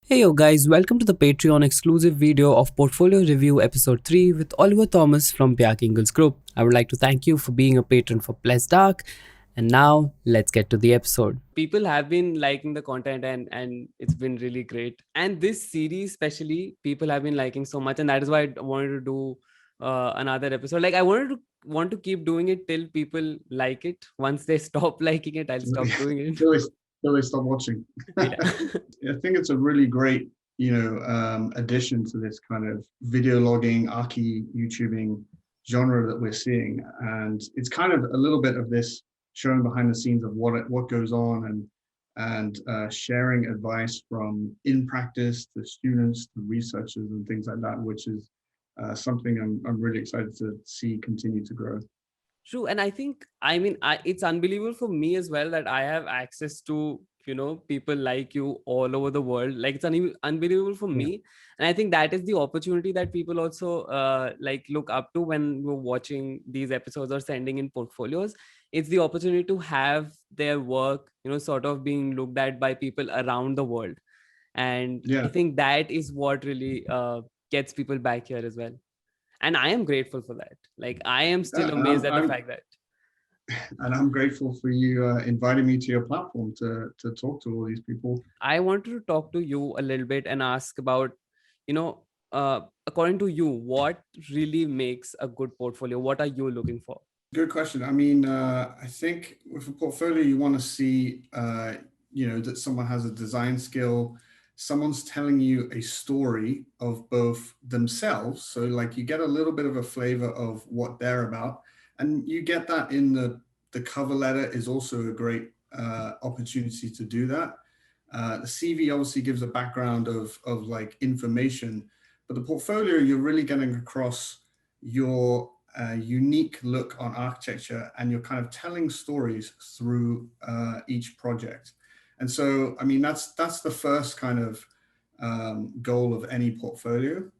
Hey yo guys, welcome to the Patreon exclusive video of Portfolio Review episode 3 with Oliver Thomas from Bjarkingles Group. I would like to thank you for being a patron for Blessedarch, and now let's get to the episode. People have been liking the content and it's been really great. And this series especially, people have been liking so much, and that is why I wanted to do another episode. Like I want to keep doing it till people like it. Once they stop liking it, I'll stop doing it. Till they stop watching. Yeah. I think it's a really great, addition to this kind of video logging, archi YouTubing genre that we're seeing, and it's kind of a little bit of this showing behind the scenes of what goes on and sharing advice from in practice to students to researchers and things like that, which is something I'm really excited to see continue to grow. True, and it's unbelievable for me as well that I have access to people like you all over the world. Like it's unbelievable for Yeah. me, and I think that is the opportunity that people also like look up to when you're watching these episodes or sending in portfolios. It's the opportunity to have their work, sort of being looked at by people around the world, and I Yeah. think that is what really gets people back here as well. And I am grateful for that. Like I am still Yeah, and amazed at the fact that I'm grateful for you inviting me to your platform to talk to all these people. I wanted to talk to you a little bit and ask about, you know, according to you, what really makes a good portfolio? What are you looking for? Good question. I mean, I think with a portfolio, you want to see, that someone has a design skill, someone's telling you a story of both themselves. So, like, you get a little bit of a flavor of what they're about, and you get that in the cover letter is also a great opportunity to do that. The CV obviously gives a background of like information, but the portfolio, you're really getting across your unique look on architecture, and you're kind of telling stories through each project. And so, I mean, that's the first kind of goal of any portfolio.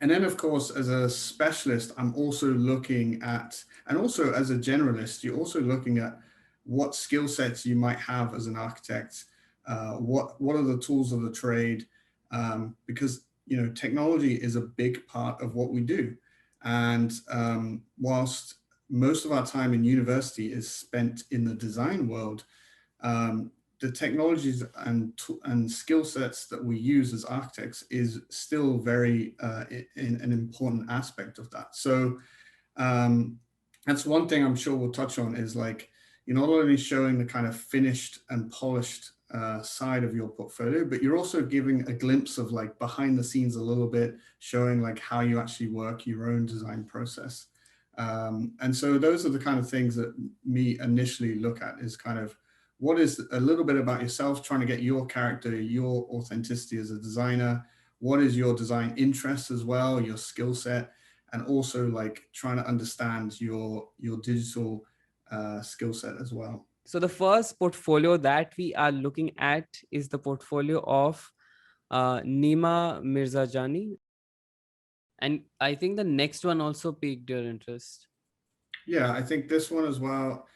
And then, of course, as a specialist, I'm also looking at, and also as a generalist, you're also looking at what skill sets you might have as an architect. What are the tools of the trade? Because technology is a big part of what we do, and whilst most of our time in university is spent in the design world, um, the technologies and skill sets that we use as architects is still very in an important aspect of that. So um, that's one thing I'm sure we'll touch on is like you're not only showing the kind of finished and polished side of your portfolio, but you're also giving a glimpse of like behind the scenes a little bit, showing like how you actually work your own design process. And so those are the kind of things that me initially look at is kind of what is a little bit about yourself, trying to get your character, your authenticity as a designer. What is your design interest as well, your skill set, and also like trying to understand your digital skill set as well. So the first portfolio that we are looking at is the portfolio of Nima Mirzajani, and I think the next one also piqued your interest. Yeah, I think this one as well.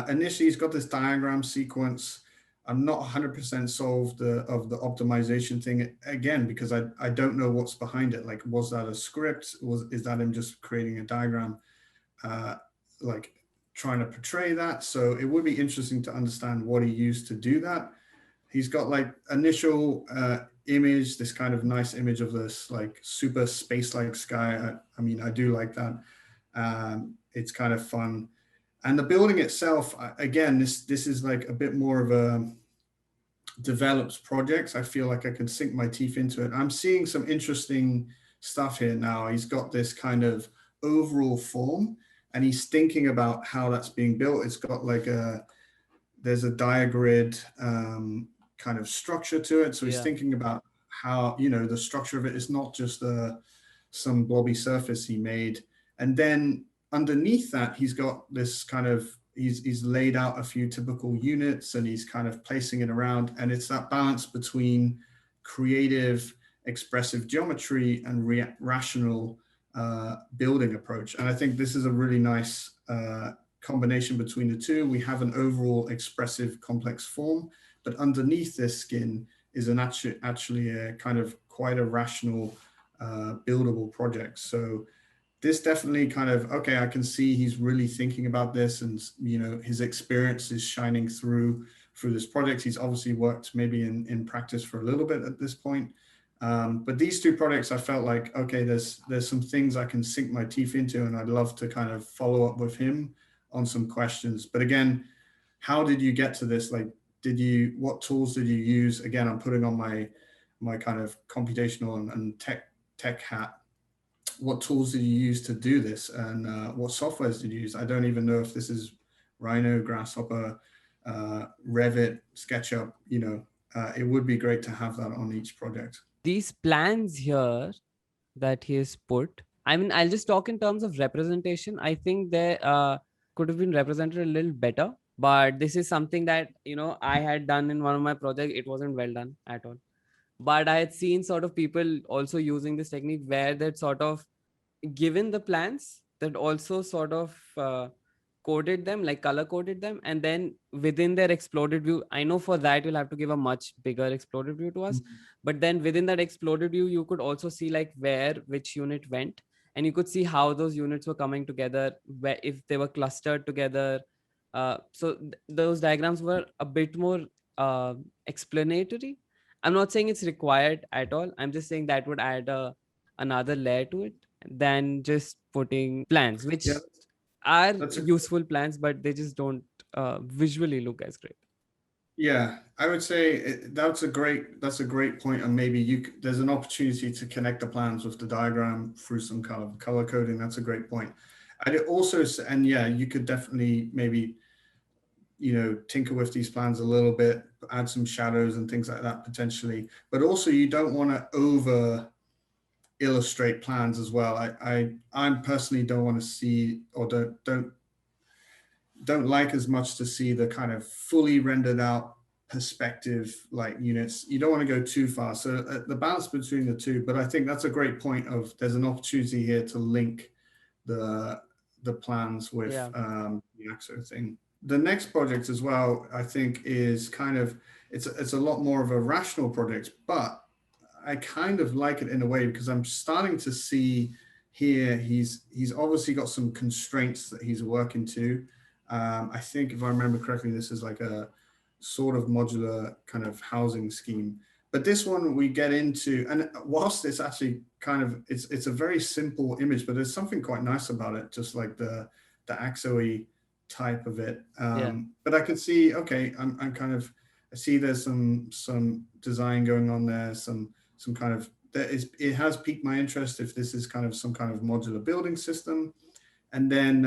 Initially, he's got this diagram sequence. I'm not 100% solved of the optimization thing again because I don't know what's behind it. Like, was that a script? Is that him just creating a diagram, uh, like trying to portray that? So it would be interesting to understand what he used to do that. He's got like initial image, this kind of nice image of this like super space-like sky. I mean, I do like that. It's kind of fun, and the building itself, again, this is like a bit more of a developed project. I feel like I can sink my teeth into it. I'm seeing some interesting stuff here now. He's got this kind of overall form, and he's thinking about how that's being built. It's got like there's a diagrid kind of structure to it. So he's Yeah. thinking about how the structure of it is not just some blobby surface he made, and then underneath that he's got this kind of he's laid out a few typical units and he's kind of placing it around, and it's that balance between creative expressive geometry and rational building approach. And I think this is a really nice combination between the two. We have an overall expressive complex form, but underneath this skin is actually a kind of quite a rational, buildable project. So this definitely kind of, okay, I can see he's really thinking about this, and his experience is shining through this project. He's obviously worked maybe in practice for a little bit at this point. But these two projects, I felt like, okay, there's some things I can sink my teeth into, and I'd love to kind of follow up with him on some questions. But again, how did you get to this? Like, what tools did you use? Again, I'm putting on my kind of computational and tech hat. What tools did you use to do this, and what softwares did you use? I don't even know if this is Rhino, Grasshopper, Revit, SketchUp. It would be great to have that on each project. These plans here that he has put, I mean, I'll just talk in terms of representation. I think they could have been represented a little better, but this is something that I had done in one of my projects. It wasn't well done at all, but I had seen sort of people also using this technique where that sort of given the plans that also sort of coded them, like color coded them, and then within their exploded view, I know for that you'll have to give a much bigger exploded view to us, but then within that exploded view you could also see like where which unit went, and you could see how those units were coming together, where if they were clustered together. Those diagrams were a bit more uh, explanatory. I'm not saying it's required at all, I'm just saying that would add another layer to it than just putting plans, which Yeah, are that's a useful plans, but they just don't visually look as great. yeah. I would say that's a great point, and maybe there's an opportunity to connect the plans with the diagram through some kind of color coding. That's a great point. I also, and yeah, you could definitely maybe tinker with these plans a little bit, add some shadows and things like that potentially. But also, you don't want to over illustrate plans as well. I personally don't want to see, or don't like as much to see the kind of fully rendered out perspective like units. You don't want to go too far. So the balance between the two. But I think that's a great point of there's an opportunity here to link the plans with Yeah. the Axo thing. The next project as well, I think, is kind of it's a lot more of a rational project, but I kind of like it in a way because I'm starting to see here he's obviously got some constraints that he's working to. I think if I remember correctly, this is like a sort of modular kind of housing scheme. But this one we get into, and whilst it's actually kind of it's a very simple image, but there's something quite nice about it, just like the Axo-y type of it. Yeah. But I could see, okay, I'm kind of I see there's some design going on there, some kind of it has piqued my interest if this is kind of some kind of modular building system. And then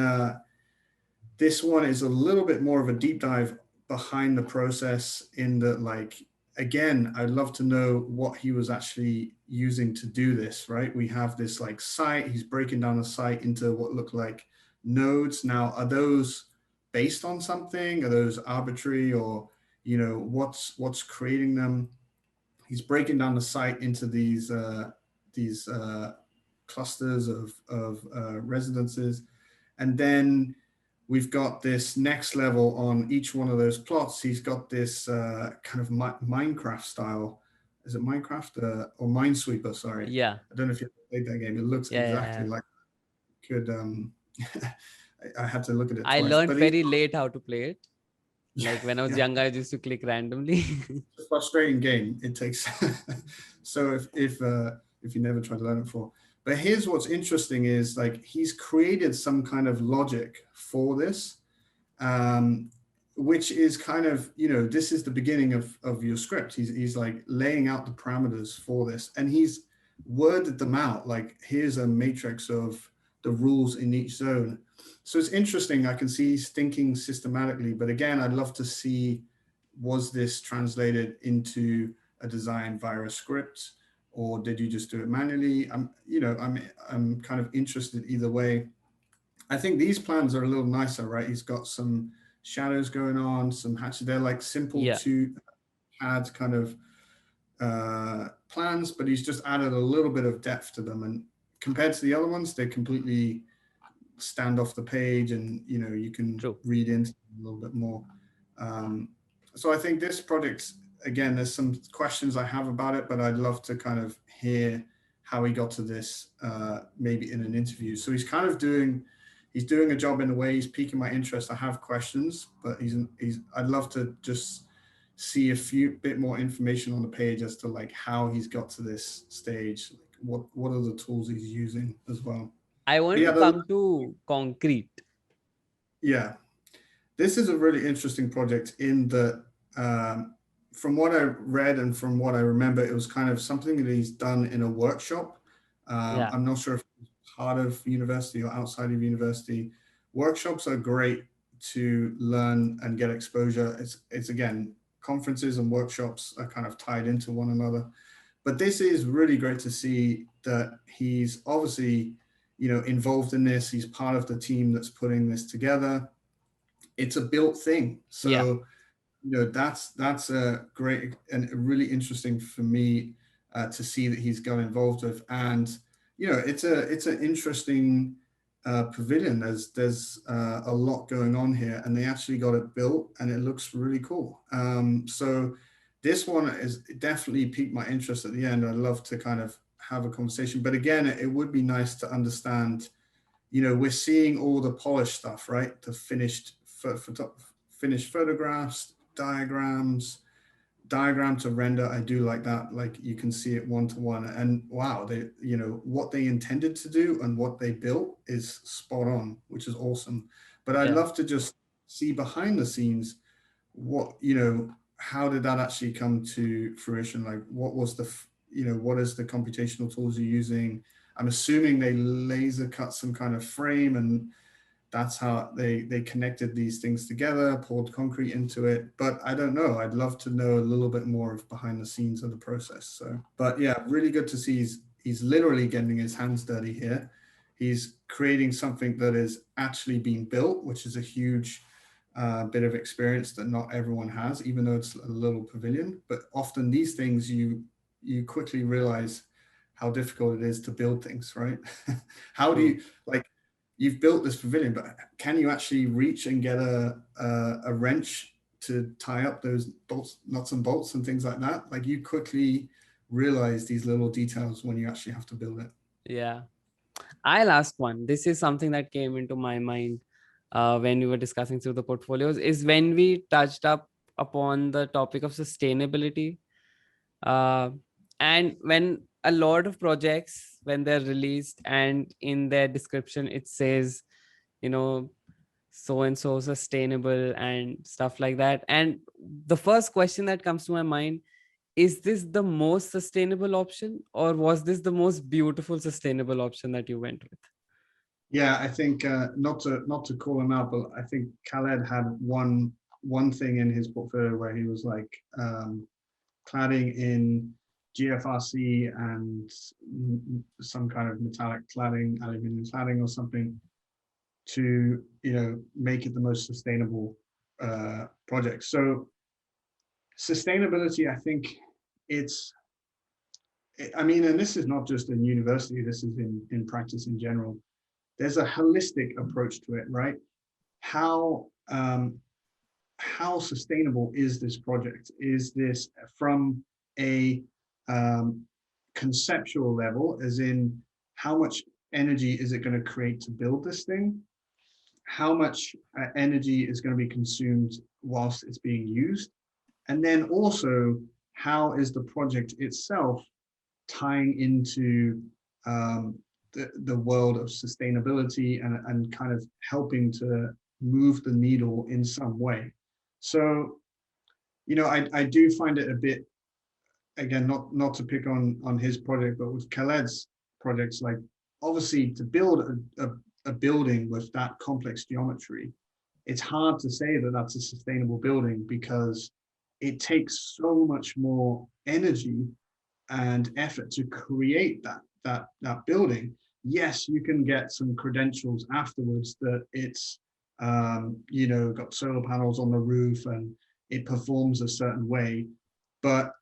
this one is a little bit more of a deep dive behind the process in that, like, again, I'd love to know what he was actually using to do this, right? We have this like site, he's breaking down the site into what look like nodes. Now, are those based on something? Are those arbitrary, or what's creating them? He's breaking down the site into these clusters of residences, and then we've got this next level on each one of those plots. He's got this kind of Minecraft style. Is it Minecraft or Minesweeper? Sorry, Yeah. I don't know if you played that game. It looks Yeah, yeah, exactly yeah. like could. I had to look at it I twice, learned but he's very late how to play it. yeah, Like when I was yeah. younger, I used to click randomly. It's a frustrating game. It takes so if you never tried to learn it before. But here's what's interesting is like he's created some kind of logic for this, um, which is kind of, this is the beginning of your script. He's like laying out the parameters for this, and he's worded them out. Like, here's a matrix of the rules in each zone. So it's interesting. I can see he's thinking systematically, but again, I'd love to see, was this translated into a design via a script, or did you just do it manually? I'm kind of interested either way. I think these plans are a little nicer, right? He's got some shadows going on, some hatches. They're like simple Yeah. to add kind of plans, but he's just added a little bit of depth to them. And compared to the other ones, they completely stand off the page, and you can True. read into them a little bit more. So I think this project again, there's some questions I have about it, but I'd love to kind of hear how he got to this, maybe in an interview. So he's doing a job in a way. He's piquing my interest. I have questions, but I'd love to just see a few bit more information on the page as to like how he's got to this stage. Like what are the tools he's using as well. I But want yeah, to come to concrete. yeah, this is a really interesting project in that, um, from what I read and from what I remember, it was kind of something that he's done in a workshop. Yeah, I'm not sure if it's part of university or outside of university. Workshops are great to learn and get exposure. It's again, conferences and workshops are kind of tied into one another. But this is really great to see that he's obviously, involved in this. He's part of the team that's putting this together. It's a built thing. yeah, So, that's a great and really interesting for me, to see that he's got involved with. And it's an interesting, pavilion. There's a lot going on here, and they actually got it built, and it looks really cool. So this one is definitely piqued my interest at the end. I'd love to kind of have a conversation, but again, it would be nice to understand. We're seeing all the polished stuff, right? The finished photographs, diagram to render. I do like that. Like you can see it one to one, and wow, what they intended to do and what they built is spot on, which is awesome. But I'd yeah, love to just see behind the scenes how did that actually come to fruition? Like what was what is the computational tools you're using? I'm assuming they laser cut some kind of frame, and that's how they connected these things together, poured concrete into it. But I don't know. I'd love to know a little bit more of behind the scenes of the process. So, but yeah, really good to see he's literally getting his hands dirty here. He's creating something that is actually being built, which is a huge, bit of experience that not everyone has, even though it's a little pavilion. But often these things you quickly realize how difficult it is to build things, right? How do true. you like you've built this pavilion, but can you actually reach and get a wrench to tie up those bolts, nuts and bolts and things like that? Like you quickly realize these little details when you actually have to build it. Yeah. I'll ask one. This is something that came into my mind when we were discussing through the portfolios, is when we touched up upon the topic of sustainability. Uh, and when a lot of projects, when they're released and in their description, it says, you know, so and so sustainable and stuff like that. And the first question that comes to my mind, is this the most sustainable option, or was this the most beautiful sustainable option that you went with? Yeah, I think, not to call him out, but I think Khaled had one thing in his portfolio where he was like, cladding in GFRC and some kind of metallic cladding, aluminum cladding or something, to make it the most sustainable, project. So sustainability, I think it's, I mean, and this is not just in university, this is in practice in general. There's a holistic approach to it, right? How, how sustainable is this project? Is this from a, um, conceptual level, as in how much energy is it going to create to build this thing? How much, energy is going to be consumed whilst it's being used? And then also, how is the project itself tying into, the world of sustainability, and kind of helping to move the needle in some way? So, I do find it a bit, again, not to pick on his project, but with Khaled's projects, like obviously to build a building with that complex geometry, it's hard to say that that's a sustainable building, because it takes so much more energy and effort to create that building. Yes, you can get some credentials afterwards that it's, got solar panels on the roof and it performs a certain way, but,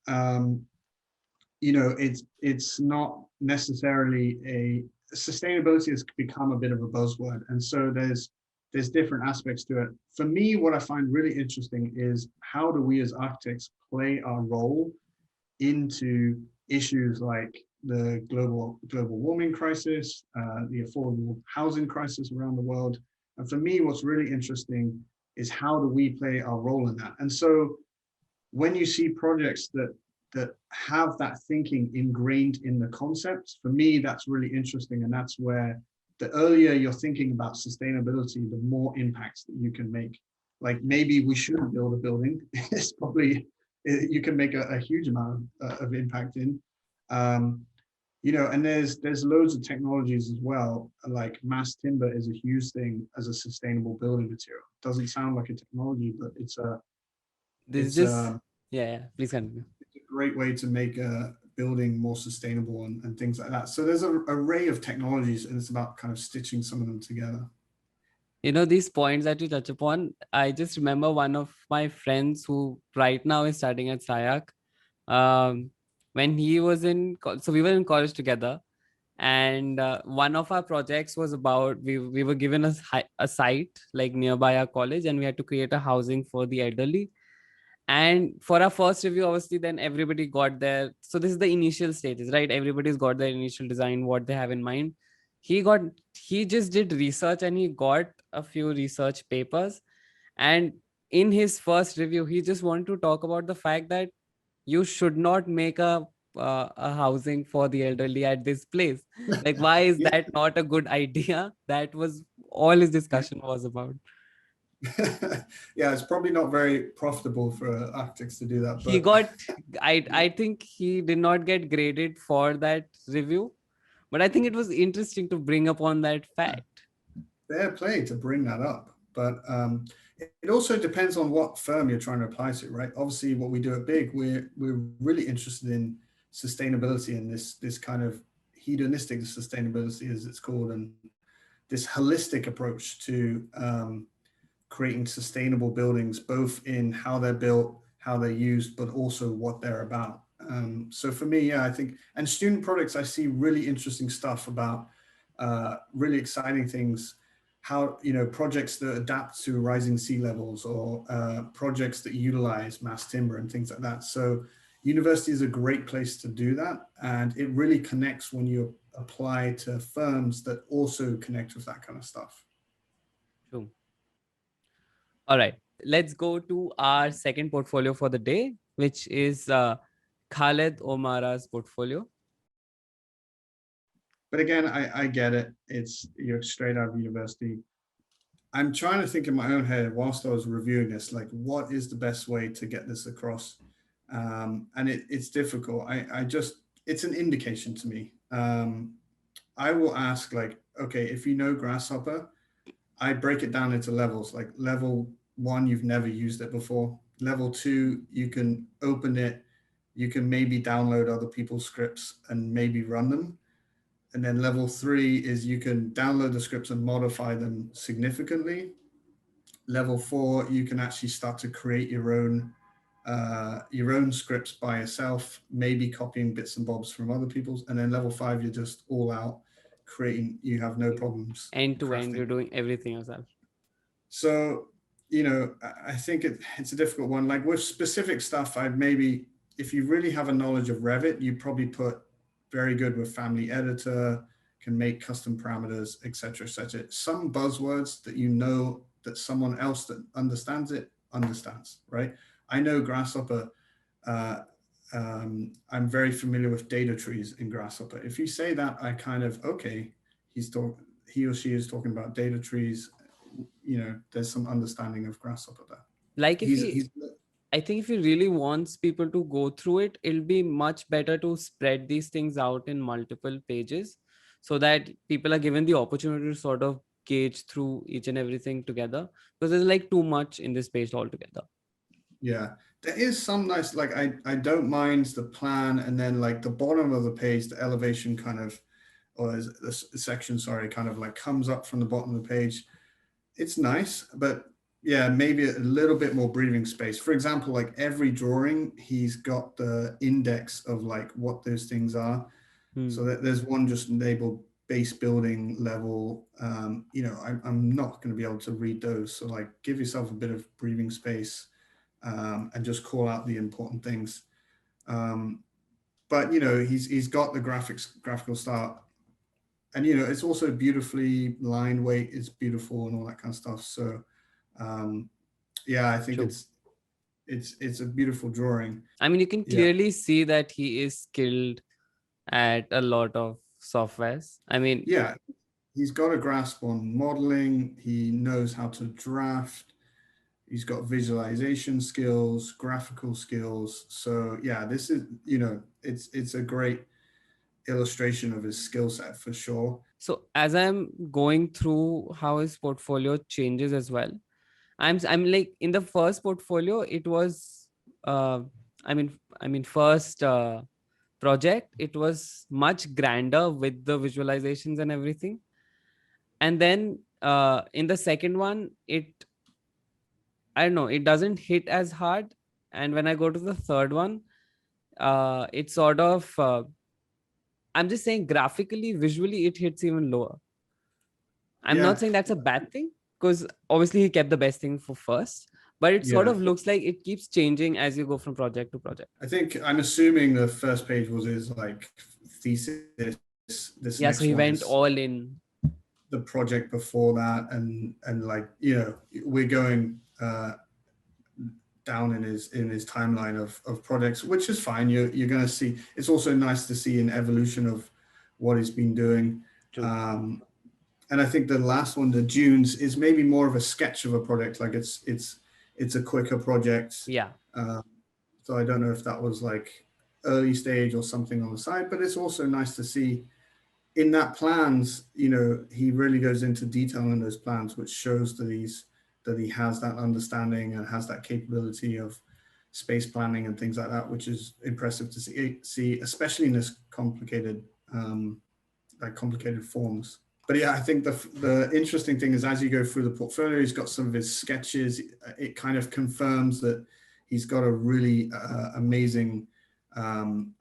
it's not necessarily a sustainability has become a bit of a buzzword, and so there's there's different aspects to it. For me, what I find really interesting is how do we as architects play our role into issues like the global warming crisis, the affordable housing crisis around the world. And for me, what's really interesting is how do we play our role in that? And so when you see projects that have that thinking ingrained in the concepts, for me, that's really interesting. And that's where the earlier you're thinking about sustainability, the more impacts that you can make. Like maybe we shouldn't build a building. It's probably, you can make a huge amount of impact in. You know, and there's loads of technologies as well. Like mass timber is a huge thing as a sustainable building material. Doesn't sound like a technology, but This is it's just, a yeah, please continue. it's a great way to make a building more sustainable and things like that. So there's an array of technologies, and it's about kind of stitching some of them together. You know, these points that you touch upon, I just remember one of my friends who right now is studying at SIAC. Um, when he was so we were in college together, and one of our projects was about we were given a site like nearby our college, and we had to create a housing for the elderly. And for our first review, obviously, then everybody got their, so this is the initial stages, right? Everybody's got their initial design, what they have in mind. he got he just did research, and he got a few research papers. And in his first review, he just wanted to talk about the fact that you should not make a housing for the elderly at this place. Like, why is Yeah. that not a good idea? That was all his discussion was about. Yeah, it's probably not very profitable for architects to do that, He but got, I think he did not get graded for that review, but I think it was interesting to bring upon that fact. fair play to bring that up. But it also depends on what firm you're trying to apply to, right? Obviously, what we do at Big, we're really interested in sustainability and this kind of hedonistic sustainability, as it's called, and this holistic approach to creating sustainable buildings, both in how they're built, how they're used, but also what they're about. So for me, yeah, I think, and student projects, I see really interesting stuff about really exciting things. How, you know, projects that adapt to rising sea levels, or projects that utilize mass timber and things like that. So university is a great place to do that. And it really connects when you apply to firms that also connect with that kind of stuff. True. All right, let's go to our second portfolio for the day, which is Khaled Omara's portfolio. But again, I get it. It's, you're straight out of university. I'm trying to think in my own head whilst I was reviewing this, like what is the best way to get this across? And it's difficult. I just, it's an indication to me. I will ask like, okay, if you know Grasshopper, I break it down into levels. Like level one, you've never used it before. Level two, you can open it, you can maybe download other people's scripts and maybe run them. And then level three is you can download the scripts and modify them significantly. Level four, you can actually start to create your own scripts by yourself, maybe copying bits and bobs from other people's. And then level five, you're just all out creating. You have no problems End to end, crafting. you're doing everything yourself. So, you know, I think it's a difficult one. Like with specific stuff, I'd maybe, if you really have a knowledge of Revit, you probably put very good with family editor, can make custom parameters, etc., etc. Some buzzwords that you know that someone else that understands it understands, right? I know Grasshopper. Uh, I'm very familiar with data trees in Grasshopper. If you say that, I kind of, okay, he or she is talking about data trees. You know, there's some understanding of Grasshopper there. Like, if he, He's I think if he really wants people to go through it, it'll be much better to spread these things out in multiple pages, so that people are given the opportunity to sort of gauge through each and everything together, because there's like too much in this page altogether. Yeah, there is some nice, like I don't mind the plan, and then like the bottom of the page, the elevation kind of, or the section, sorry, kind of like comes up from the bottom of the page. It's nice, but yeah, maybe a little bit more breathing space. For example, like every drawing, he's got the index of like what those things are. So that there's one just labeled base building level, you know, I'm not going to be able to read those. So like, give yourself a bit of breathing space, and just call out the important things. Um, but you know, he's got the graphical style, and you know, it's also beautifully line weight is beautiful and all that kind of stuff. So um, yeah, I think True. it's a beautiful drawing. I mean, you can Yeah, clearly see that he is skilled at a lot of softwares. I mean, yeah, he's got a grasp on modeling. He knows how to draft. He's got visualization skills, graphical skills. So yeah, this is, you know, it's a great illustration of his skill set for sure. so as I'm going through how his portfolio changes as well, I'm like in the first portfolio, it was I mean first project, it was much grander with the visualizations and everything. And then in the second one, I don't know, it doesn't hit as hard. And when I go to the third one, it's sort of I'm just saying graphically, visually, it hits even lower. I'm not Yeah, saying that's a bad thing, because obviously he kept the best thing for first, but it sort yeah. of looks like it keeps changing as you go from project to project. I think I'm assuming the first page was his like thesis. This Yeah, so next he one went is all in. the project before that, and like, you know, we're going down in his timeline of projects, which is fine. You're going to see. It's also nice to see an evolution of what he's been doing. True. Um, and I think the last one, the Dunes, is maybe more of a sketch of a project. Like it's a quicker project. Yeah. Um, so I don't know if that was like early stage or something on the side, but it's also nice to see in that plans, you know, he really goes into detail in those plans, which shows that he has that understanding and has that capability of space planning and things like that, which is impressive to see, especially in this complicated, like complicated forms. But yeah, I think the interesting thing is as you go through the portfolio, he's got some of his sketches. It kind of confirms that he's got a really amazing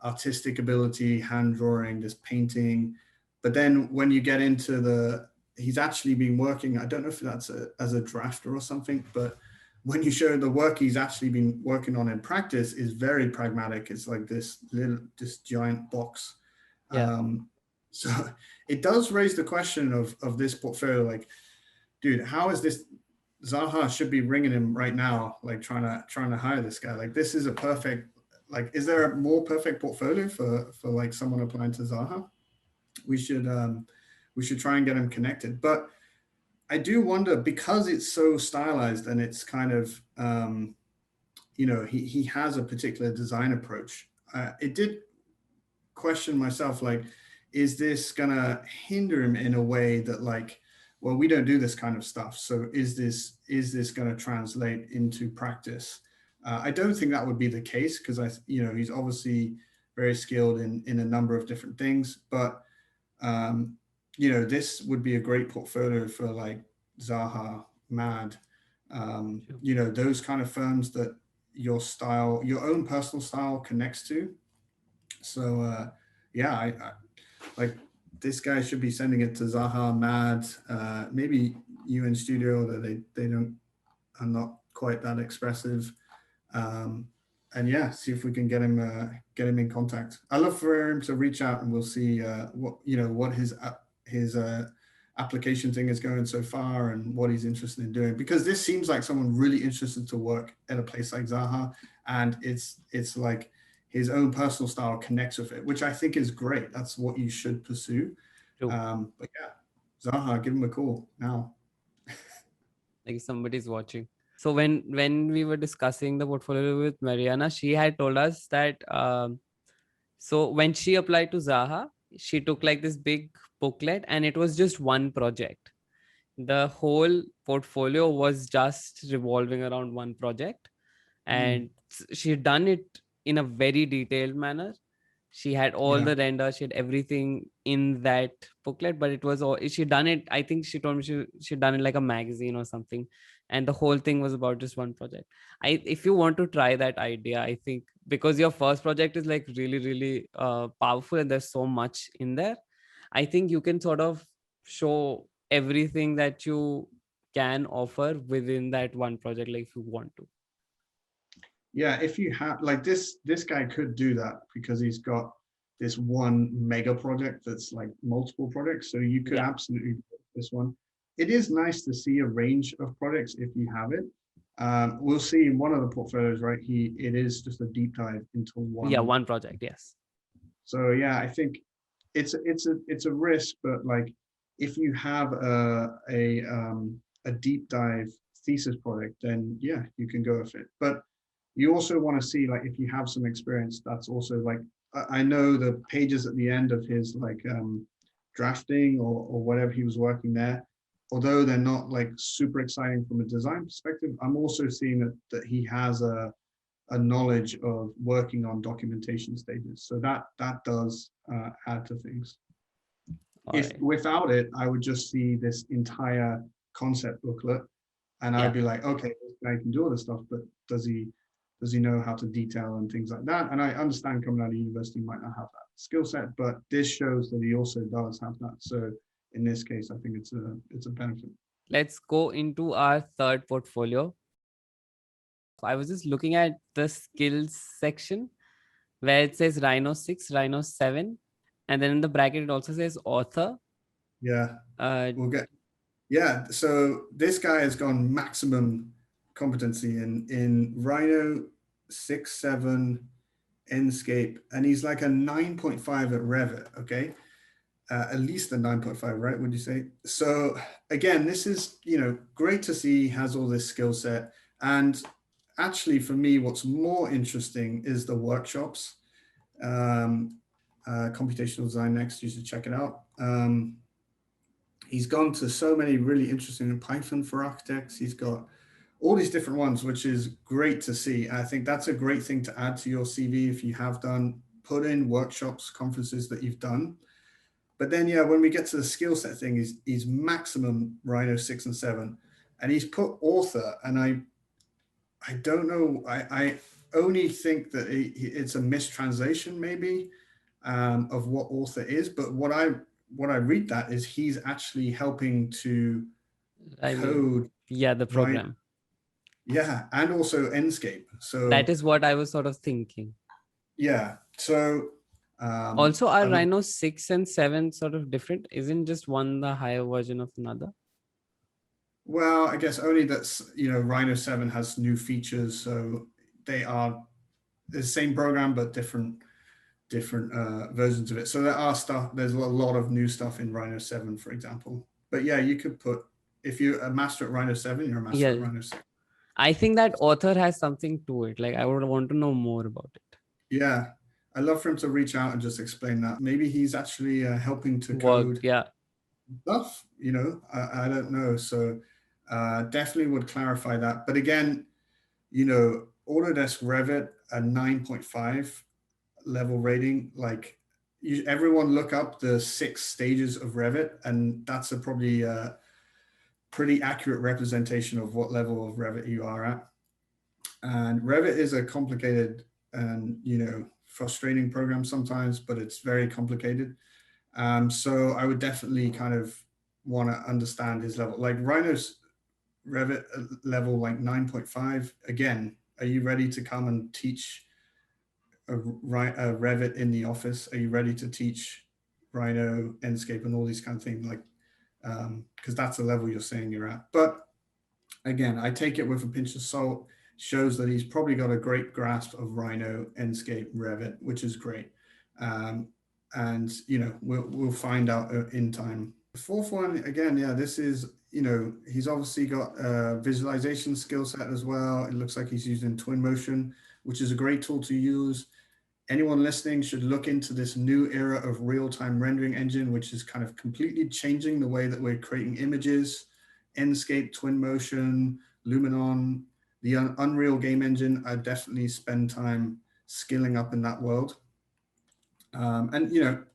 artistic ability, hand drawing, this painting. But then when you get into he's actually been working. I don't know if that's as a drafter or something, but when you show the work he's actually been working on in practice is very pragmatic. It's like this giant box. Yeah. Um, so it does raise the question of this portfolio. Like, dude, how is this? Zaha should be ringing him right now, like trying to hire this guy. Like, this is a perfect. Like, is there a more perfect portfolio for like someone applying to Zaha? We should we should try and get him connected. But I do wonder, because it's so stylized and it's kind of you know, he has a particular design approach. It did question myself, like, is this gonna hinder him in a way that, like, well, we don't do this kind of stuff, so is this gonna translate into practice? I don't think that would be the case, because you know, he's obviously very skilled in a number of different things. But um, you know, this would be a great portfolio for like Zaha, Mad, True. you know, those kind of firms that your style, your own personal style connects to. So yeah, I like, this guy should be sending it to Zaha, Mad, maybe you in studio that they don't are not quite that expressive. Um, and yeah, see if we can get him in contact. I love for him to reach out, and we'll see what, you know, what his application thing is going so far and what he's interested in doing, because this seems like someone really interested to work at a place like Zaha, and it's like his own personal style connects with it, which I think is great. That's what you should pursue. True. But yeah, Zaha, give him a call now. Like somebody's watching. So when we were discussing the portfolio with Mariana, she had told us that so when she applied to Zaha, she took like this big booklet, and it was just one project. The whole portfolio was just revolving around one project, Mm, and she had done it in a very detailed manner. She had all yeah, the render, she had everything in that booklet, but it was all she done it. I think she told me she done it like a magazine or something, and the whole thing was about just one project. If you want to try that idea, I think because your first project is like really really powerful and there's so much in there, I think you can sort of show everything that you can offer within that one project, like if you want to. Yeah, if you have like this guy could do that because he's got this one mega project that's like multiple projects. So you could Yeah. absolutely do this one. It is nice to see a range of projects if you have it. We'll see in one of the portfolios, right? It is just a deep dive into Yeah, one. one project, yes. So yeah, I think it's a risk, but like if you have a deep dive thesis project, then yeah, you can go with it. But you also want to see like if you have some experience, that's also like I know the pages at the end of his like drafting or whatever he was working there, although they're not like super exciting from a design perspective, I'm also seeing that he has a knowledge of working on documentation stages. So that does add to things. All If right. without it, I would just see this entire concept booklet, and I'd Yeah. be like, okay, this guy can do all this stuff, but does he know how to detail and things like that? And I understand coming out of university might not have that skill set, but this shows that he also does have that. So in this case, I think it's a benefit. Let's go into our third portfolio. I was just looking at the skills section where it says Rhino 6, Rhino 7, and then in the bracket it also says author. Yeah, Uh, we'll get. Yeah, so this guy has gone maximum competency in Rhino 6.7 Enscape, and he's like a 9.5 at Revit. Okay, at least a 9.5, right? Would you say? So again, this is great to see he has all this skill set, and actually for me, what's more interesting is the workshops. Um, Computational Design Next, you should check it out. He's gone to so many really interesting in Python for architects. He's got all these different ones, which is great to see. I think that's a great thing to add to your CV if you have done, put in workshops, conferences that you've done. But then, yeah, when we get to the skill set thing, he's maximum Rhino 6 and 7. And he's put author, and I don't know, I only think that it's a mistranslation maybe of what author is. But what I read that is he's actually helping to I mean, code yeah, the Rhino, program. yeah, and also Enscape. That So is what I was sort of thinking. yeah, so Also, are I would, Rhino 6 and 7 sort of different? Isn't just one the higher version of another? well, I guess only that's Rhino 7 has new features, so they are the same program but different versions of it. So there's a lot of new stuff in Rhino 7, for example. But yeah, you could put, if you're a master at Rhino 7, you're a master at Yeah. Rhino 6. I think that author has something to it. Like, I would want to know more about it. Yeah, I'd love for him to reach out and just explain that. Maybe he's actually helping to Work, code yeah. stuff, I don't know. So definitely would clarify that. But again, Autodesk Revit, a 9.5 level rating, like everyone look up the 6 stages of Revit, and that's probably a pretty accurate representation of what level of Revit you are at. And Revit is a complicated and frustrating program sometimes, but it's very complicated. So I would definitely kind of want to understand his level. Like Rhino's Revit level like 9.5. Again, are you ready to come and teach a Revit in the office? Are you ready to teach Rhino, Enscape, and all these kind of things? Like, because that's the level you're saying you're at. But again, I take it with a pinch of salt. Shows that he's probably got a great grasp of Rhino, Enscape, Revit, which is great. And we'll find out in time. The fourth one, again, yeah, this is he's obviously got a visualization skill set as well. It looks like he's using Twinmotion, which is a great tool to use. Anyone listening should look into this new era of real-time rendering engine, which is kind of completely changing the way that we're creating images. Enscape, Twinmotion, Luminon, the Unreal game engine. I definitely spend time skilling up in that world. And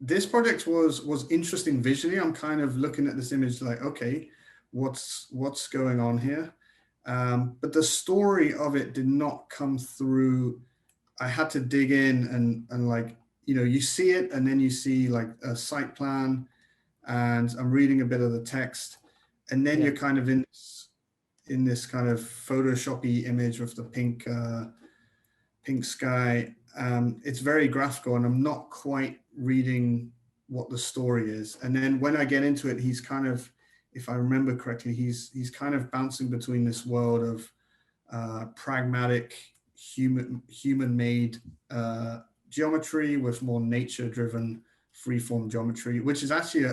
this project was interesting visually. I'm kind of looking at this image like, okay, what's going on here? But the story of it did not come through. I had to dig in and like you see it and then you see like a site plan, and I'm reading a bit of the text, and then Yeah. you're kind of in this kind of photoshoppy image with the pink sky. It's very graphical, and I'm not quite reading what the story is. And then when I get into it, he's kind of, if I remember correctly, he's kind of bouncing between this world of pragmatic human made geometry with more nature driven freeform geometry, which is actually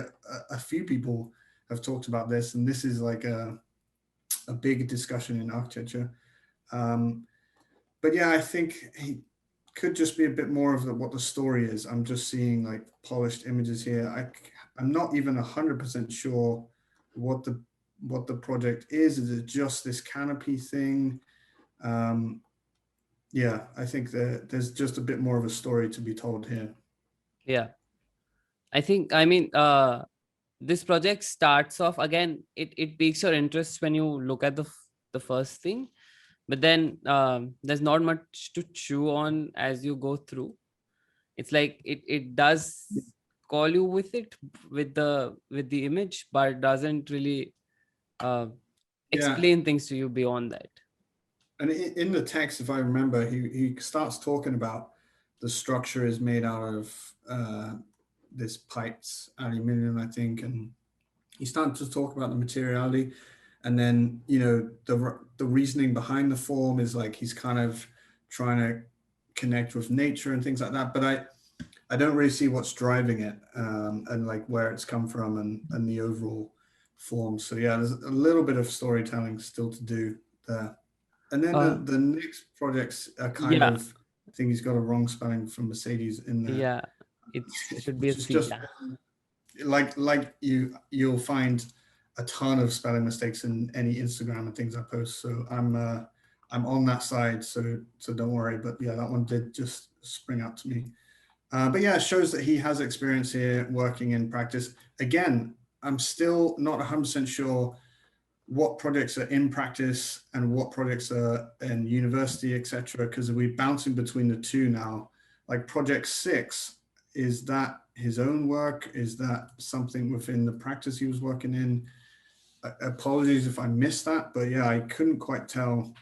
a few people have talked about this, and this is like a big discussion in architecture. Um, but yeah, I think he could just be a bit more of what the story is. I'm just seeing like polished images here. I'm not even 100% sure what the project is. Is it just this canopy thing? Um, yeah, I think that there's just a bit more of a story to be told here. Yeah. I mean, this project starts off again, it piques your interest when you look at the first thing, but then there's not much to chew on as you go through. It's like it does call you with it, with the image, but it doesn't really uh, Yeah, explain things to you beyond that. and in the text, if I remember, he starts talking about the structure is made out of this piped aluminium, I think, and he started to talk about the materiality, and then the reasoning behind the form is like he's kind of trying to connect with nature and things like that. But I don't really see what's driving it, and like where it's come from, and the overall form. So yeah, there's a little bit of storytelling still to do there. And then uh the next projects are kind yeah, of, I think he's got a wrong spelling from Mercedes in there, yeah, it should be a which is C. just Yeah. like you'll find a ton of spelling mistakes in any Instagram and things I post. So I'm on that side, so don't worry. But yeah, that one did just spring out to me. But yeah, it shows that he has experience here working in practice. Again, I'm still not 100% sure what projects are in practice and what projects are in university, etc. Because we're bouncing between the two now. Like project 6, is that his own work? Is that something within the practice he was working in? Apologies if I missed that, but yeah, I couldn't quite tell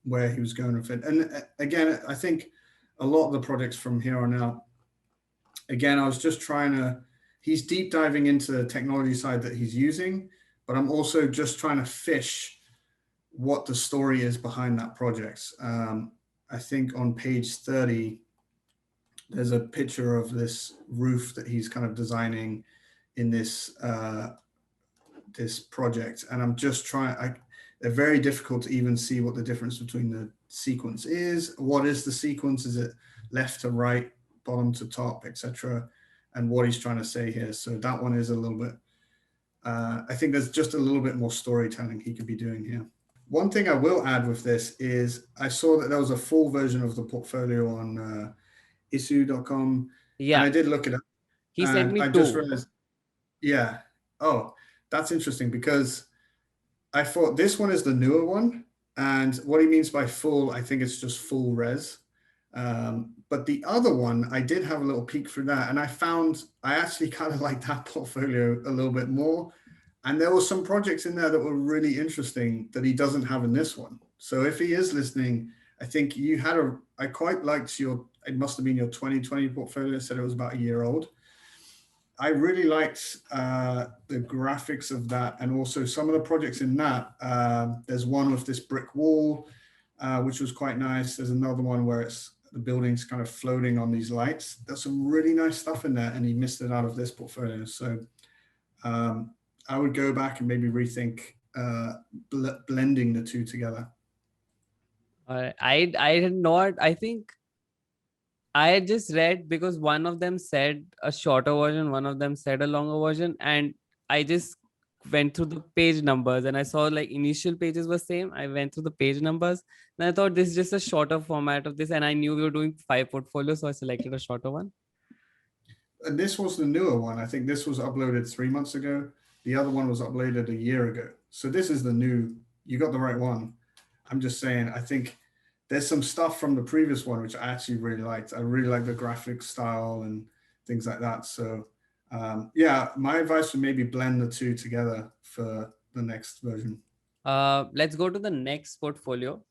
where he was going with it. And again, I think a lot of the projects from here on out, again, I was just trying to, he's deep diving into the technology side that he's using, but I'm also just trying to fish what the story is behind that project. I think on page 30, there's a picture of this roof that he's kind of designing in this project, and I'm just trying. They're very difficult to even see what the difference between the sequence is. What is the sequence? Is it left to right, bottom to top, etc.? And what he's trying to say here. So that one is a little bit. I think there's just a little bit more storytelling he could be doing here. One thing I will add with this is I saw that there was a full version of the portfolio on issue.com, and Yeah, I did look it up, he sent and me I just two. realized, yeah, oh, that's interesting because I thought this one is the newer one, and what he means by full, I think it's just full res. But the other one, I did have a little peek through that, and I found I actually kind of like that portfolio a little bit more. And there were some projects in there that were really interesting that he doesn't have in this one. So if he is listening, I think you had I quite liked it must have been your 2020 portfolio, said it was about a year old. I really liked the graphics of that, and also some of the projects in that. There's one with this brick wall, which was quite nice. There's another one where it's the building's kind of floating on these lights. There's some really nice stuff in there, and he missed it out of this portfolio. So um, I would go back and maybe rethink blending the two together. I had not. I think I had just read because one of them said a shorter version, one of them said a longer version, and I just went through the page numbers and I saw like initial pages were same. I went through the page numbers and I thought this is just a shorter format of this, and I knew we were doing 5 portfolios, so I selected a shorter one. And this was the newer one. I think this was uploaded 3 months ago. The other one was uploaded a year ago. So this is the new. You got the right one. I'm just saying. I think there's some stuff from the previous one which I actually really liked. I really like the graphic style and things like that. So yeah, my advice would maybe blend the two together for the next version. Let's go to the next portfolio,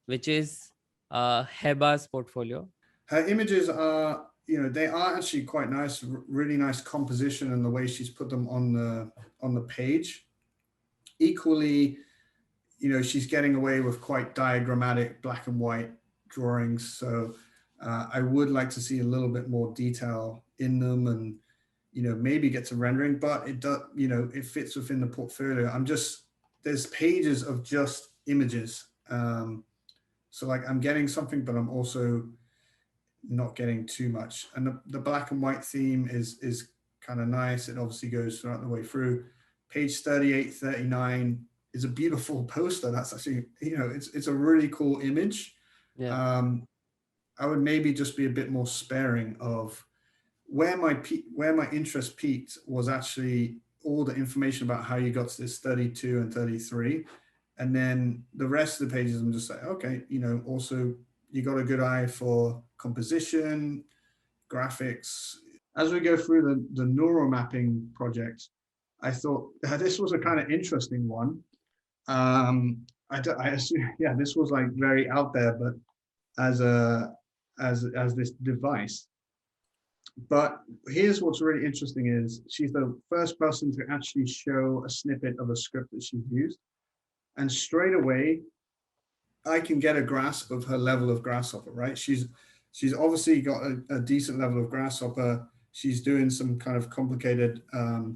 which is Heba's portfolio. Her images are, they are actually quite nice, really nice composition and the way she's put them on the page. Equally, she's getting away with quite diagrammatic black and white drawings. So I would like to see a little bit more detail in them and, maybe get to rendering, but it does, it fits within the portfolio. There's pages of just images. So like I'm getting something, but I'm also not getting too much. And the black and white theme is kind of nice. It obviously goes throughout the way through. Page 38, 39 is a beautiful poster. That's actually, it's a really cool image. Yeah. I would maybe just be a bit more sparing of where my interest peaked was actually all the information about how you got to this 32 and 33. And then the rest of the pages, I'm just like, okay, also you got a good eye for composition, graphics. As we go through the neural mapping project, I thought this was a kind of interesting one. I assume, yeah, this was like very out there, but as a as this device. But here's what's really interesting is she's the first person to actually show a snippet of a script that she's used. And straight away, I can get a grasp of her level of grasshopper, right? She's obviously got a decent level of grasshopper. She's doing some kind of complicated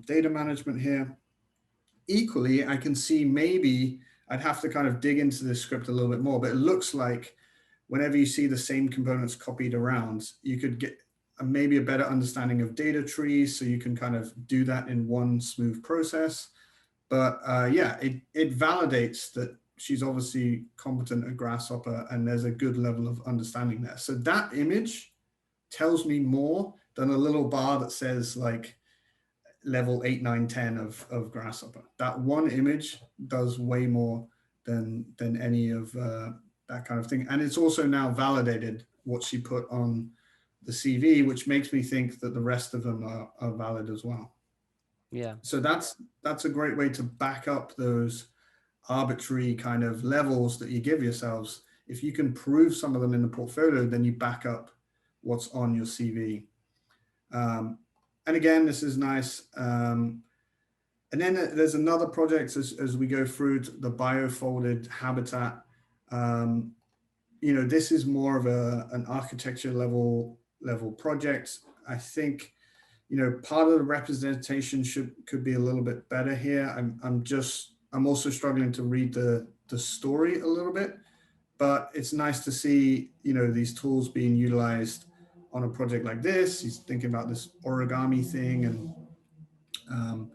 data management here. Equally, I can see maybe I'd have to kind of dig into the script a little bit more, but it looks like whenever you see the same components copied around, you could get maybe a better understanding of data trees, so you can kind of do that in one smooth process. But yeah, it validates that she's obviously competent at Grasshopper and there's a good level of understanding there. So that image tells me more than a little bar that says like level 8, 9, 10 of Grasshopper. That one image does way more than any of that kind of thing. And it's also now validated what she put on the CV, which makes me think that the rest of them are valid as well. Yeah. So that's a great way to back up those arbitrary kind of levels that you give yourselves. If you can prove some of them in the portfolio, then you back up what's on your CV. And again, this is nice. And then there's another project as we go through the biofolded habitat. This is more of an architecture level project. I think part of the representation could be a little bit better here. I'm also struggling to read the story a little bit, but it's nice to see these tools being utilized on a project like this. He's thinking about this origami thing, and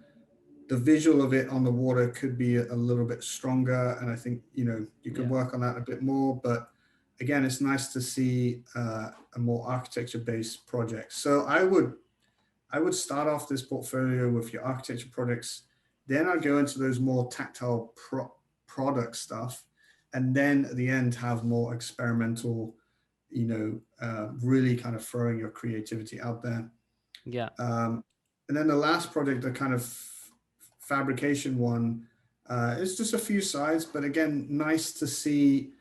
the visual of it on the water could be a little bit stronger. And I think you could Yeah. work on that a bit more. But again, it's nice to see a more architecture based project. So I would start off this portfolio with your architecture projects, then I'd go into those more tactile product stuff, and then at the end have more experimental, really kind of throwing your creativity out there. Yeah. And then the last project, the kind of fabrication one, is just a few sides, but again, nice to see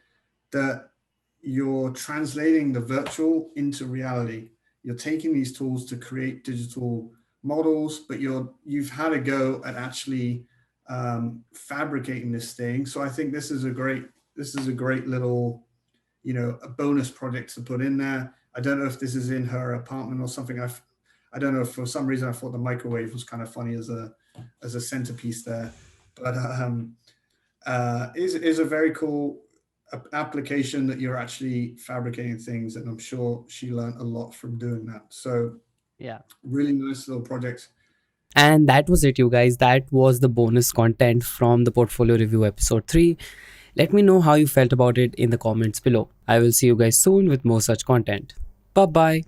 that you're translating the virtual into reality. You're taking these tools to create digital models, but you've had a go at actually fabricating this thing. So I think this is a great little, a bonus project to put in there. I don't know if this is in her apartment or something. I don't know if for some reason I thought the microwave was kind of funny as a centerpiece there, but is a very cool application that you're actually fabricating things, and I'm sure she learned a lot from doing that. So Yeah. really nice little project. And that was it, you guys. That was the bonus content from the portfolio review episode 3. Let me know how you felt about it in the comments below. I will see you guys soon with more such content. Bye bye.